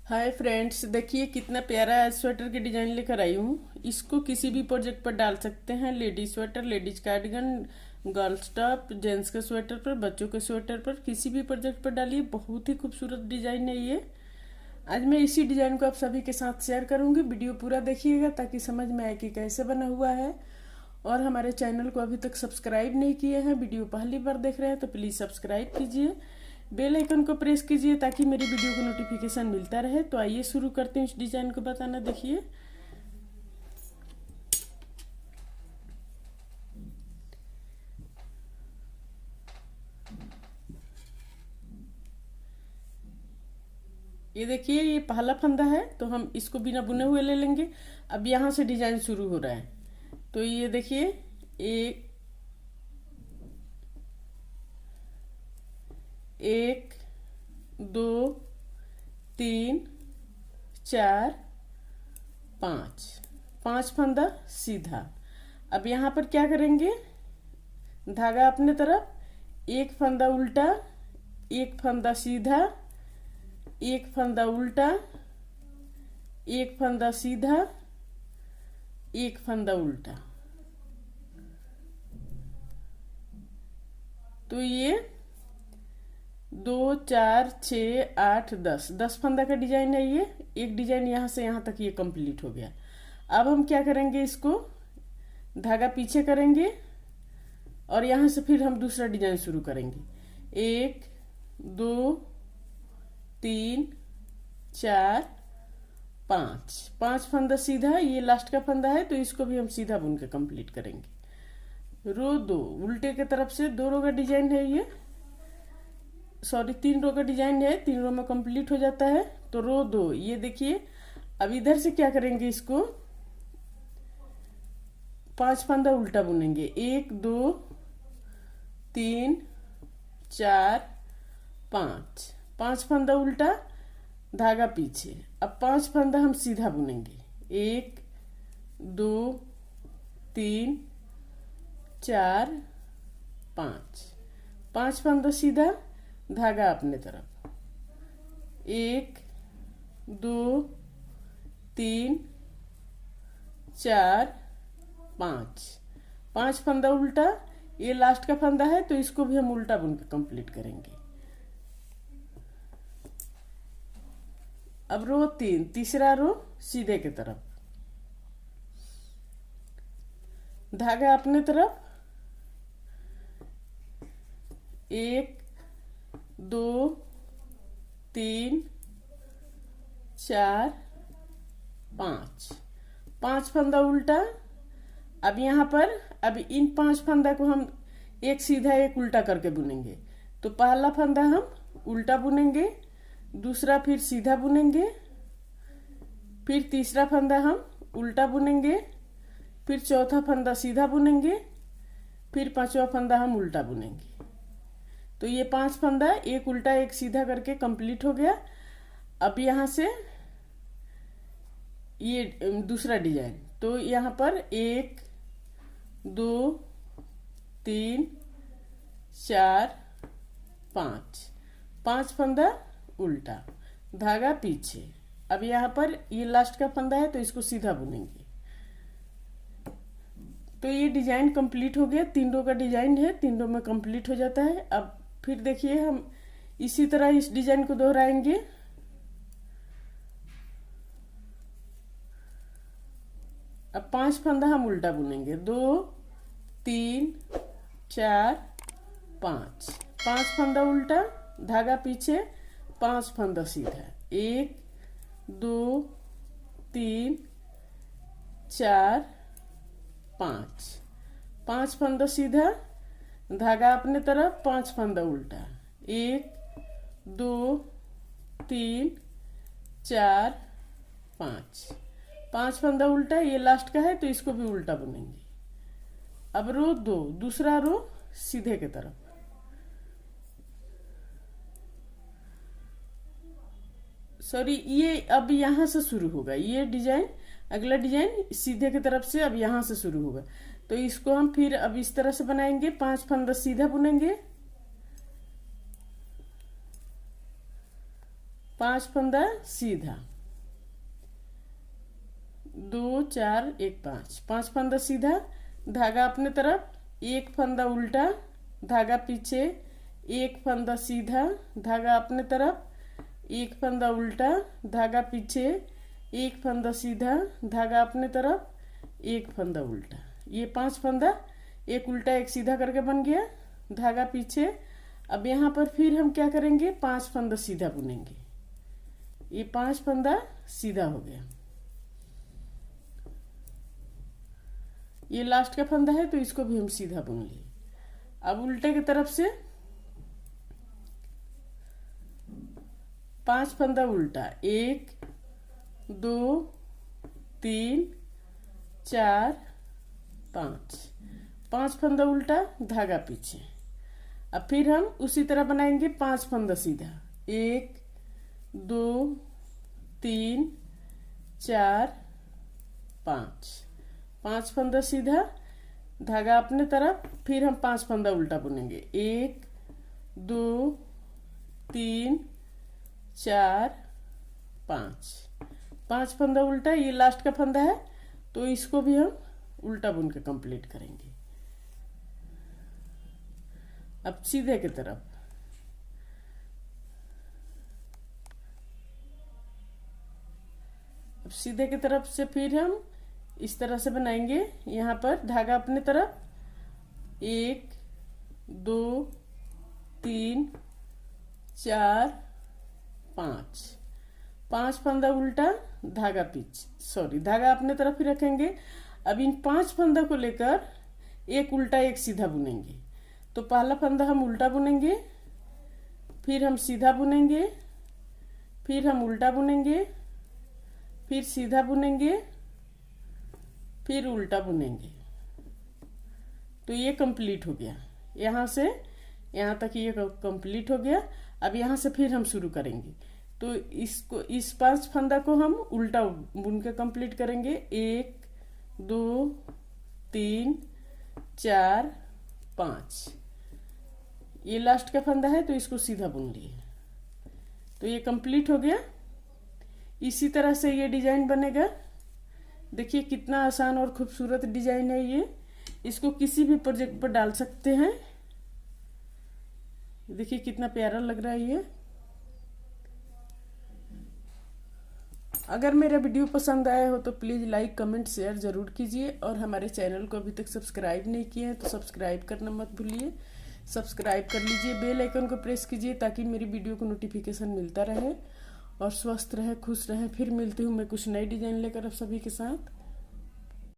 Hi friends, देखिए कितना प्यारा आज स्वेटर की डिजाइन लेकर आई हूँ। इसको किसी भी प्रोजेक्ट पर डाल सकते हैं। Ladies sweater, ladies cardigan, girls top, gents के स्वेटर पर, बच्चों के स्वेटर पर, किसी भी प्रोजेक्ट पर डालिए। बहुत ही खूबसूरत डिजाइन है ये। आज मैं इसी डिजाइन को आप सभी के साथ शेयर करूंगी। वीडियो पूरा देखिएगा ताकि समझ में आए कि कैसे बना हुआ है। और हमारे चैनल को अभी तक सब्सक्राइब नहीं किए हैं, वीडियो पहली बार देख रहे हैं तो प्लीज सब्सक्राइब कीजिए, बेल आइकन को प्रेस कीजिए ताकि मेरी वीडियो को नोटिफिकेशन मिलता रहे। तो आइए शुरू करते हैं इस डिजाइन को बताना। देखिए ये देखिए, ये पहला फंदा है तो हम इसको बिना बुने हुए ले लेंगे। अब यहाँ से डिजाइन शुरू हो रहा है। तो ये देखिए, एक एक दो तीन चार पाँच, पांच फंदा सीधा। अब यहाँ पर क्या करेंगे, धागा अपने तरफ, एक फंदा उल्टा, एक फंदा सीधा, एक फंदा उल्टा, एक फंदा सीधा, एक फंदा उल्टा। तो ये 2 4 6 8 10, 10 फंदा का डिजाइन है ये। एक डिजाइन यहाँ से यहाँ तक ये कंप्लीट हो गया। अब हम क्या करेंगे, इसको धागा पीछे करेंगे और यहाँ से फिर हम दूसरा डिजाइन शुरू करेंगे। 1 2 3 4 5, 5 फंदा सीधा। ये लास्ट का फंदा है तो इसको भी हम सीधा बुन के कंप्लीट करेंगे। रो 2 उल्टे के तरफ से 2 रो का डिजाइन है ये, सॉरी 3 रो का डिजाइन है, 3 रो में कंप्लीट हो जाता है। तो रो 2 ये देखिए। अब इधर से क्या करेंगे, इसको 5 फंदा उल्टा बुनेंगे। 1 2 3 4 5, 5 फंदा उल्टा, धागा पीछे। अब 5 फंदा हम सीधा बुनेंगे। 1 2 3 4 5, 5 फंदा सीधा, धागा अपने तरफ। 1 2 3 4 5, 5 फंदा उल्टा। ये लास्ट का फंदा है तो इसको भी हम उल्टा बुन के कंप्लीट करेंगे। अब रो 3, तीसरा रो सीधे की तरफ, धागा अपने तरफ। 1 2 3 4 5, 5 फंदा उल्टा। अब यहाँ पर अब इन 5 फंदा को हम एक सीधा एक उल्टा करके बुनेंगे। तो पहला फंदा हम उल्टा बुनेंगे, दूसरा फिर सीधा बुनेंगे, फिर तीसरा फंदा हम उल्टा बुनेंगे, फिर चौथा फंदा सीधा बुनेंगे, फिर पांचवा फंदा हम उल्टा बुनेंगे। तो ये 5 फंदा एक उल्टा एक सीधा करके कंप्लीट हो गया। अब यहाँ से ये दूसरा डिजाइन। तो यहाँ पर 1 2 3 4 5, 5 फंदा उल्टा, धागा पीछे। अब यहाँ पर ये लास्ट का फंदा है तो इसको सीधा बुनेंगे। तो ये डिजाइन कंप्लीट हो गया। 3 रो का डिजाइन है, 3 रो में कंप्लीट हो जाता है। अब फिर देखिए, हम इसी तरह इस डिजाइन को दोहराएंगे। अब 5 फंदा हम उल्टा बुनेंगे। 2 3 4 5, 5 फंदा उल्टा, धागा पीछे, 5 फंदा सीधा। 1 2 3 4 5, 5 फंदा सीधा, धागा अपने तरफ, 5 फंदा उल्टा। 1 2 3 4 5, 5 फंदा उल्टा। ये लास्ट का है तो इसको भी उल्टा बुनेंगे। अब रो 2, दूसरा रो सीधे की तरफ। सॉरी, ये अब यहाँ से शुरू होगा ये डिजाइन। अगला डिजाइन सीधे की तरफ से अब यहाँ से शुरू होगा। तो इसको हम फिर अब इस तरह से बनाएंगे। 5 फंदा सीधा बुनेंगे, 5 फंदा सीधा, 2 4 1 5, 5 फंदा सीधा, धागा अपने तरफ, 1 फंदा उल्टा, धागा पीछे, 1 फंदा सीधा, धागा अपने तरफ, 1 फंदा उल्टा, धागा पीछे, 1 फंदा सीधा, धागा अपने तरफ, 1 फंदा उल्टा। ये 5 फंदा एक उल्टा एक सीधा करके बन गया, धागा पीछे। अब यहाँ पर फिर हम क्या करेंगे, 5 फंदा सीधा बुनेंगे। ये 5 फंदा सीधा हो गया। ये लास्ट का फंदा है तो इसको भी हम सीधा बुन लिए। अब उल्टे की तरफ से 5 फंदा उल्टा, 1 2 3 4 5, 5 फंदा उल्टा, धागा पीछे। अब फिर हम उसी तरह बनाएंगे 5 फंदा सीधा, 1 2 3 4 5, 5 फंदा सीधा, धागा अपने तरफ, फिर हम 5 फंदा उल्टा बुनेंगे, 1 2 3 4 5, 5 फंदा उल्टा। ये लास्ट का फंदा है तो इसको भी हम उल्टा बुन के कंप्लीट करेंगे। अब सीधे की तरफ, अब सीधे की तरफ से फिर हम इस तरह से बनाएंगे। यहाँ पर धागा अपने तरफ, 1 2 3 4 5, 5 फंदा उल्टा, धागा पीछे, सॉरी धागा अपने तरफ ही रखेंगे। अब इन 5 फंदा को लेकर एक उल्टा एक सीधा बुनेंगे। तो पहला फंदा हम उल्टा बुनेंगे, फिर हम सीधा बुनेंगे, फिर हम उल्टा बुनेंगे, फिर सीधा बुनेंगे, फिर उल्टा बुनेंगे। तो ये कंप्लीट हो गया। यहाँ से यहाँ तक ये कंप्लीट हो गया। अब यहाँ से फिर हम शुरू करेंगे। तो इसको, इस 5 फंदा को हम उल्टा बुन के कंप्लीट करेंगे। 1 2 3 4 5, ये लास्ट का फंदा है तो इसको सीधा बुन लिए। तो ये कंप्लीट हो गया। इसी तरह से ये डिजाइन बनेगा। देखिए कितना आसान और खूबसूरत डिजाइन है ये। इसको किसी भी प्रोजेक्ट पर डाल सकते हैं। देखिए कितना प्यारा लग रहा है ये। अगर मेरा वीडियो पसंद आया हो तो प्लीज़ लाइक कमेंट शेयर ज़रूर कीजिए, और हमारे चैनल को अभी तक सब्सक्राइब नहीं किए हैं तो सब्सक्राइब करना मत भूलिए। सब्सक्राइब कर लीजिए, बेल आइकन को प्रेस कीजिए ताकि मेरी वीडियो को नोटिफिकेशन मिलता रहे। और स्वस्थ रहे, खुश रहे। फिर मिलती हूँ मैं कुछ नई डिजाइन लेकर आप सभी के साथ।